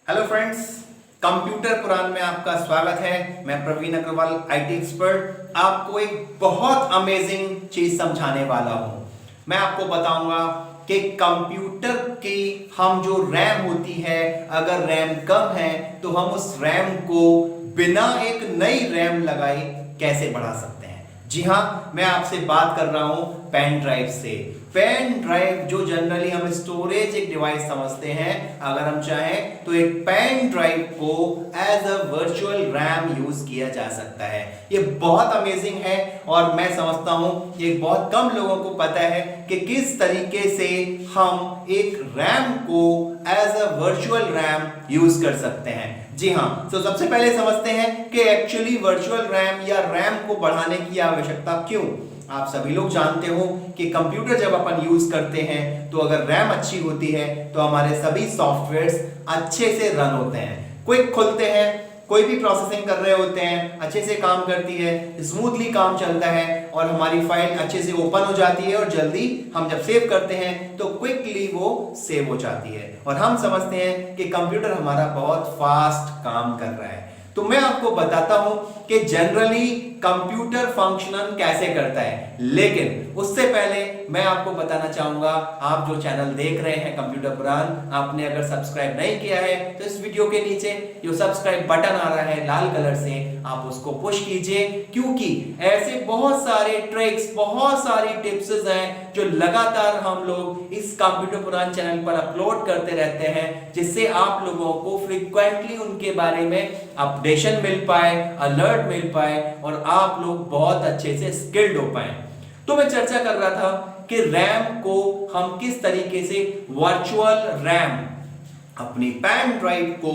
Hello friends, computer पुराण में आपका स्वागत है। मैं प्रवीण अग्रवाल, आईटी एक्सपर्ट, आपको एक बहुत अमेजिंग चीज समझाने वाला हूं। मैं आपको बताऊंगा कि कंप्यूटर की हम जो रैम होती है, अगर रैम कम है तो हम उस रैम को बिना एक नई रैम लगाए कैसे बढ़ा सकते हैं। जी हाँ, मैं आपसे बात कर रहा हूं पेन ड्राइव से। पेन ड्राइव जो जनरली हम स्टोरेज एक डिवाइस समझते हैं, अगर हम चाहें तो एक पेन ड्राइव को as a virtual RAM use किया जा सकता है। ये बहुत अमेजिंग है और मैं समझता हूं ये बहुत कम लोगों को पता है कि किस तरीके से हम एक रैम को as a virtual RAM use कर सकते हैं। जी हाँ, तो सबसे पहले समझते हैं कि एक्चुअली वर्चुअल रैम या रैम को बढ़ाने की आवश्यकता क्यों। आप सभी लोग जानते हो कि कंप्यूटर जब अपन यूज करते हैं तो अगर रैम अच्छी होती है तो हमारे सभी सॉफ्टवेयर्स अच्छे से रन होते हैं, क्विक खुलते हैं, कोई भी प्रोसेसिंग कर रहे होते हैं अच्छे से काम करती है, स्मूथली काम चलता है और हमारी फाइल अच्छे से ओपन हो जाती है और जल्दी हम जब सेव करते हैं तो क्विकली वो सेव हो जाती है और हम समझते हैं कि कंप्यूटर हमारा बहुत फास्ट काम कर रहा है। तो मैं आपको बताता हूं कि जनरली कंप्यूटर फंक्शनल कैसे करता है, लेकिन उससे पहले मैं आपको बताना चाहूंगा, आप जो चैनल देख रहे हैं कंप्यूटर पुराण, आपने अगर सब्सक्राइब नहीं किया है तो इस वीडियो के नीचे जो सब्सक्राइब बटन आ रहा है लाल कलर से, आप उसको पुश कीजिए, क्योंकि ऐसे बहुत सारे ट्रिक्स, बहुत सारी टिप्स हैं जो लगातार हम लोग इस कंप्यूटर पुराण चैनल पर अपलोड करते रहते हैं, जिससे आप लोगों को फ्रीक्वेंटली उनके बारे में अपडेशन मिल पाए, अलर्ट मिल पाए और आप लोग बहुत अच्छे से स्किल्ड हो पाए। तो मैं चर्चा कर रहा था कि रैम को हम किस तरीके से वर्चुअल रैम, अपनी पेन ड्राइव को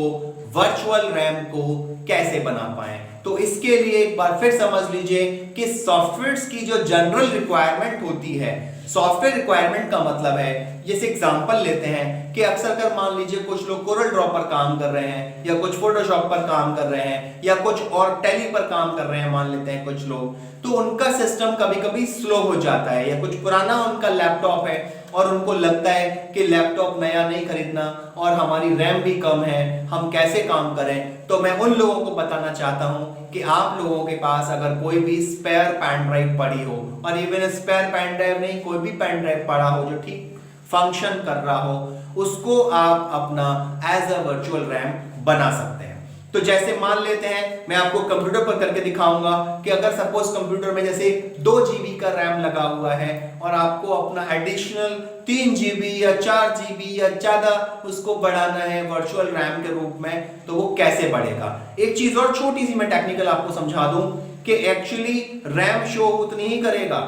वर्चुअल रैम को कैसे बना पाए। तो इसके लिए एक बार फिर समझ लीजिए कि सॉफ्टवेयर्स की जो जनरल रिक्वायरमेंट होती है, सॉफ्टवेयर रिक्वायरमेंट का मतलब है, जैसे एग्जांपल लेते हैं कि अक्सर कर मान लीजिए कुछ लोग कोरल ड्रॉ पर काम कर रहे हैं या कुछ फोटोशॉप पर काम कर रहे हैं या कुछ और टैली पर काम कर रहे हैं, मान लेते हैं कुछ लोग, तो उनका सिस्टम कभी कभी स्लो हो जाता है या कुछ पुराना उनका लैपटॉप है और उनको लगता है कि लैपटॉप नया नहीं खरीदना और हमारी रैम भी कम है, हम कैसे काम करें। तो मैं उन लोगों को बताना चाहता हूं कि आप लोगों के पास अगर कोई भी स्पेयर पेन ड्राइव पड़ी हो, और इवन स्पेयर पेन ड्राइव नहीं, कोई भी पेन ड्राइव पड़ा हो जो ठीक फंक्शन कर रहा हो, उसको आप अपना एज अ वर्चुअल रैम बना सकते हैं। तो जैसे मान लेते हैं, मैं आपको कंप्यूटर पर करके दिखाऊंगा कि अगर सपोज कंप्यूटर में जैसे 2 GB का रैम लगा हुआ है और आपको अपना एडिशनल 3 GB या 4 GB या ज्यादा उसको बढ़ाना है वर्चुअल रैम के रूप में, तो वो कैसे बढ़ेगा। एक चीज और छोटी सी मैं टेक्निकल आपको समझा दूं कि एक्चुअली रैम शो उतनी ही करेगा,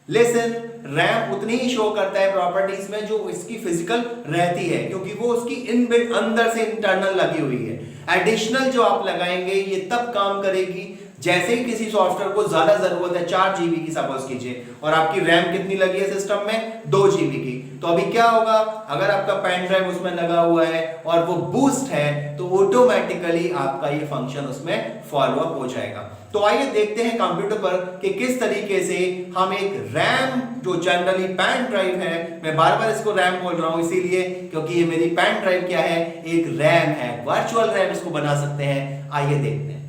लेकिन रैम उतनी ही शो करता है प्रॉपर्टीज में जो इसकी फिजिकल रहती है, क्योंकि वो उसकी इनबिल्ट अंदर से इंटरनल लगी हुई है। एडिशनल जो आप लगाएंगे ये तब काम करेगी जैसे ही किसी सॉफ्टवेयर को ज्यादा जरूरत है, 4 GB की सपोज कीजिए, और आपकी रैम कितनी लगी है सिस्टम में, 2 GB की, तो अभी क्या होगा, अगर आपका पेन ड्राइव उसमें लगा हुआ है और वो बूस्ट है तो ऑटोमेटिकली आपका ये फंक्शन उसमें फॉलो अप हो जाएगा। तो आइए देखते हैं कंप्यूटर पर कि किस तरीके से हम एक रैम जो जनरली पेन ड्राइव है, मैं बार बार इसको रैम बोल रहा हूं इसीलिए क्योंकि ये मेरी पेन ड्राइव क्या है, एक रैम है, वर्चुअल रैम इसको बना सकते हैं। आइए देखते हैं।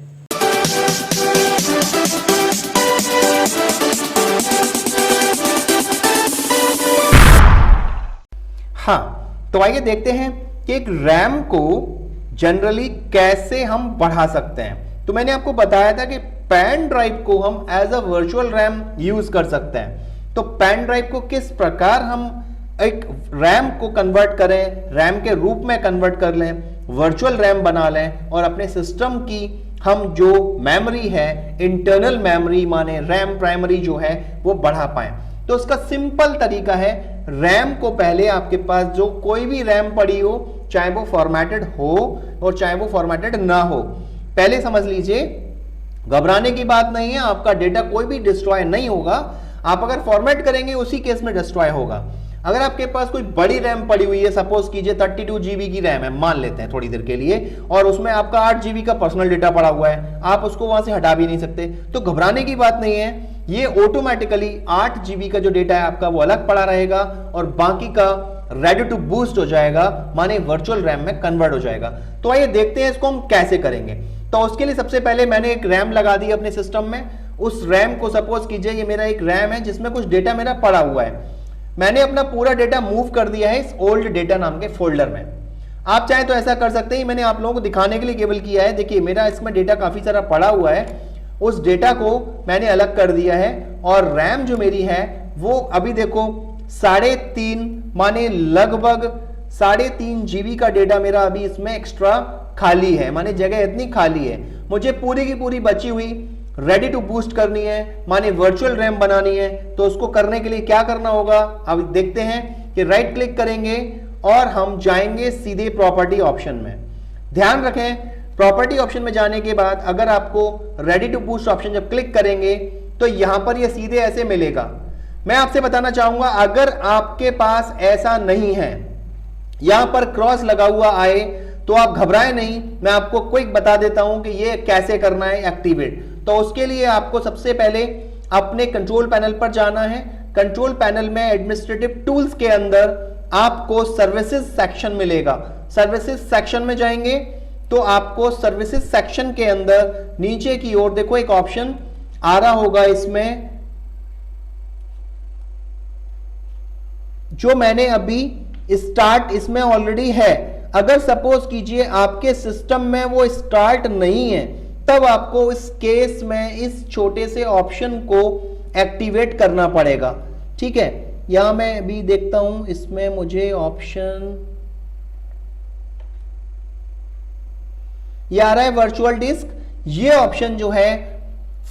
हाँ, तो आइए देखते हैं कि एक रैम को जनरली कैसे हम बढ़ा सकते हैं। तो मैंने आपको बताया था कि पेन ड्राइव को हम as a virtual RAM use कर सकते हैं। तो पेन ड्राइव को किस प्रकार हम एक रैम को कन्वर्ट करें, रैम के रूप में कन्वर्ट कर लें, वर्चुअल रैम बना लें और अपने सिस्टम की हम जो मेमोरी है, इंटरनल मेमोरी माने रैम प्राइमरी जो है, वो बढ़ा पाए। तो उसका सिंपल तरीका है, रैम को पहले आपके पास जो कोई भी रैम पड़ी हो, चाहे वो फॉर्मेटेड हो और चाहे वो फॉर्मेटेड ना हो, पहले समझ लीजिए, घबराने की बात नहीं है, आपका डेटा कोई भी डिस्ट्रॉय नहीं होगा। आप अगर फॉर्मेट करेंगे उसी केस में डिस्ट्रॉय होगा। अगर आपके पास कोई बड़ी रैम पड़ी हुई है, सपोज कीजिए 32 GB की रैम है, मान लेते हैं थोड़ी देर के लिए, और उसमें आपका 8 GB का पर्सनल डेटा पड़ा हुआ है, आप उसको वहां से हटा भी नहीं सकते, तो घबराने की बात नहीं है। ये ऑटोमेटिकली 8 GB का जो डेटा है आपका वो अलग पड़ा रहेगा और बाकी का रेडी टू बूस्ट हो जाएगा, माने वर्चुअल रैम में कन्वर्ट हो जाएगा। तो आइए देखते हैं इसको हम कैसे करेंगे। तो उसके लिए सबसे पहले मैंने एक रैम लगा दी अपने सिस्टम में। उस रैम को सपोज कीजिए ये मेरा एक रैम है जिसमें कुछ डेटा मेरा पड़ा हुआ है। मैंने अपना पूरा डेटा मूव कर दिया है इस ओल्ड डेटा नाम के फोल्डर में। आप चाहे तो ऐसा कर सकते हैं, मैंने आप लोगों को दिखाने के लिए केवल किया है। देखिए मेरा इसमें डेटा काफी सारा पड़ा हुआ है, उस डेटा को मैंने अलग कर दिया है और रैम जो मेरी है वो अभी देखो 3.5 माने लगभग 3.5 GB का डेटा मेरा अभी इसमें एक्स्ट्रा खाली है, माने जगह इतनी खाली है। मुझे पूरी की पूरी बची हुई रेडी टू बूस्ट करनी है, माने वर्चुअल रैम बनानी है। तो उसको करने के लिए क्या करना होगा अब देखते हैं कि राइट क्लिक करेंगे और हम जाएंगे सीधे प्रॉपर्टी ऑप्शन में। ध्यान रखें प्रॉपर्टी ऑप्शन में जाने के बाद अगर आपको रेडी टू बूस्ट ऑप्शन जब क्लिक करेंगे तो यहां पर ये सीधे ऐसे मिलेगा। मैं आपसे बताना चाहूंगा अगर आपके पास ऐसा नहीं है, यहां पर क्रॉस लगा हुआ आए तो आप घबराएं नहीं, मैं आपको क्विक बता देता हूं कि ये कैसे करना है एक्टिवेट। तो उसके लिए आपको सबसे पहले अपने कंट्रोल पैनल पर जाना है। कंट्रोल पैनल में एडमिनिस्ट्रेटिव टूल्स के अंदर आपको सर्विसेज सेक्शन मिलेगा। सर्विसेज सेक्शन में जाएंगे तो आपको सर्विसेज सेक्शन के अंदर नीचे की ओर देखो एक ऑप्शन आ रहा होगा, इसमें जो मैंने अभी स्टार्ट इसमें ऑलरेडी है। अगर सपोज कीजिए आपके सिस्टम में वो स्टार्ट नहीं है तब आपको इस केस में इस छोटे से ऑप्शन को एक्टिवेट करना पड़ेगा। ठीक है, यहां मैं अभी देखता हूं इसमें मुझे ऑप्शन ये आ रहा है वर्चुअल डिस्क। ये ऑप्शन जो है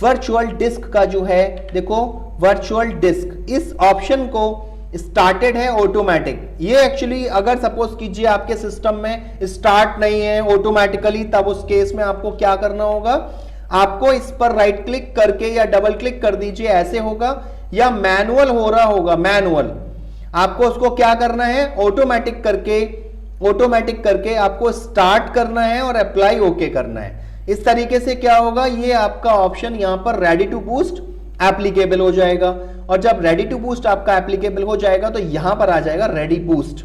वर्चुअल डिस्क का जो है देखो वर्चुअल डिस्क, इस ऑप्शन को स्टार्टेड है ऑटोमेटिक। ये एक्चुअली अगर सपोज कीजिए आपके सिस्टम में स्टार्ट नहीं है ऑटोमेटिकली, तब उस केस में आपको क्या करना होगा, आपको इस पर राइट क्लिक करके या डबल क्लिक कर दीजिए, ऐसे होगा, या मैनुअल हो रहा होगा मैनुअल, आपको उसको क्या करना है ऑटोमेटिक करके आपको स्टार्ट करना है और अप्लाई ओके करना है। इस तरीके से क्या होगा, ये आपका ऑप्शन यहां पर रेडी टू बूस्ट एप्लीकेबल हो जाएगा। और जब रेडी टू बूस्ट आपका एप्लीकेबल हो जाएगा तो यहां पर आ जाएगा रेडी बूस्ट।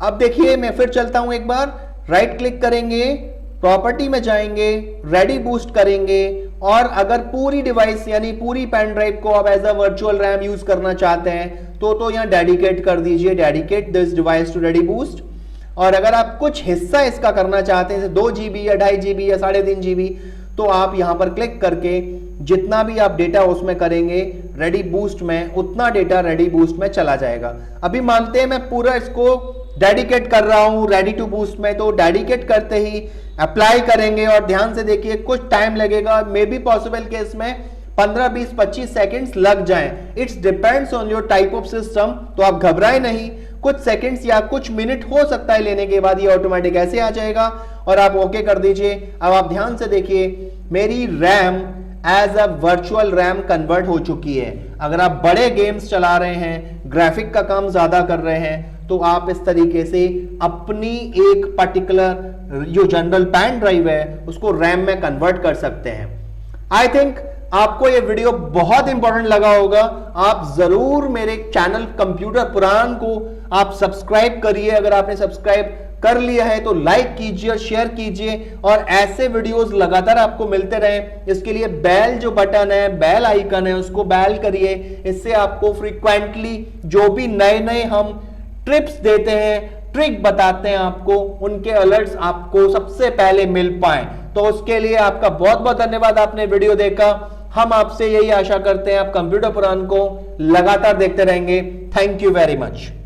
अब देखिए मैं फिर चलता हूं एक बार, राइट क्लिक करेंगे, प्रॉपर्टी में जाएंगे, रेडी बूस्ट करेंगे और अगर पूरी डिवाइस यानी पूरी पेन ड्राइव को आप as a virtual RAM use करना चाहते हैं तो यहां डेडिकेट कर दीजिए, dedicate this device to ready boost. और अगर आप कुछ हिस्सा इसका करना चाहते हैं 2 GB या 2.5 GB या 3.5 GB तो आप यहां पर क्लिक करके जितना भी आप डेटा उसमें करेंगे रेडी बूस्ट में, उतना डेटा रेडी बूस्ट में चला जाएगा। अभी मानते हैं मैं पूरा इसको डेडिकेट कर रहा हूं रेडी टू बूस्ट में, तो डेडिकेट करते ही अप्लाई करेंगे और ध्यान से देखिए कुछ टाइम लगेगा, मे बी पॉसिबल केस में 15, 20, 25 सेकेंड्स लग जाएं। It's depends on your type of system. तो आप घबराएं नहीं, कुछ सेकंड्स या कुछ मिनट हो सकता है लेने के बाद ये ऑटोमेटिक ऐसे आ जाएगा और आप ओके कर दीजिए। अब आप ध्यान से देखिए मेरी RAM as a virtual RAM convert हो चुकी है। अगर आप बड़े गेम्स चला रहे हैं, ग्राफिक का काम ज्यादा कर रहे हैं, तो आप इस तरीके से अपनी एक पर्टिकुलर जो जनरल पेन ड्राइव है उसको रैम में कन्वर्ट कर सकते हैं। आई थिंक आपको ये वीडियो बहुत इंपॉर्टेंट लगा होगा। आप जरूर मेरे चैनल कंप्यूटर पुराण को आप सब्सक्राइब करिए। अगर आपने सब्सक्राइब कर लिया है तो लाइक कीजिए और शेयर कीजिए और ऐसे वीडियोस लगातार आपको मिलते रहें। इसके लिए बेल जो बटन है, बेल आइकन है, उसको बेल करिए। इससे आपको फ्रीक्वेंटली जो भी नए नए हम ट्रिप्स देते हैं, ट्रिक बताते हैं आपको, उनके अलर्ट्स आपको सबसे पहले मिल पाए। तो उसके लिए आपका बहुत बहुत धन्यवाद, आपने वीडियो देखा। हम आपसे यही आशा करते हैं आप कंप्यूटर पुराण को लगातार देखते रहेंगे। Thank you very much.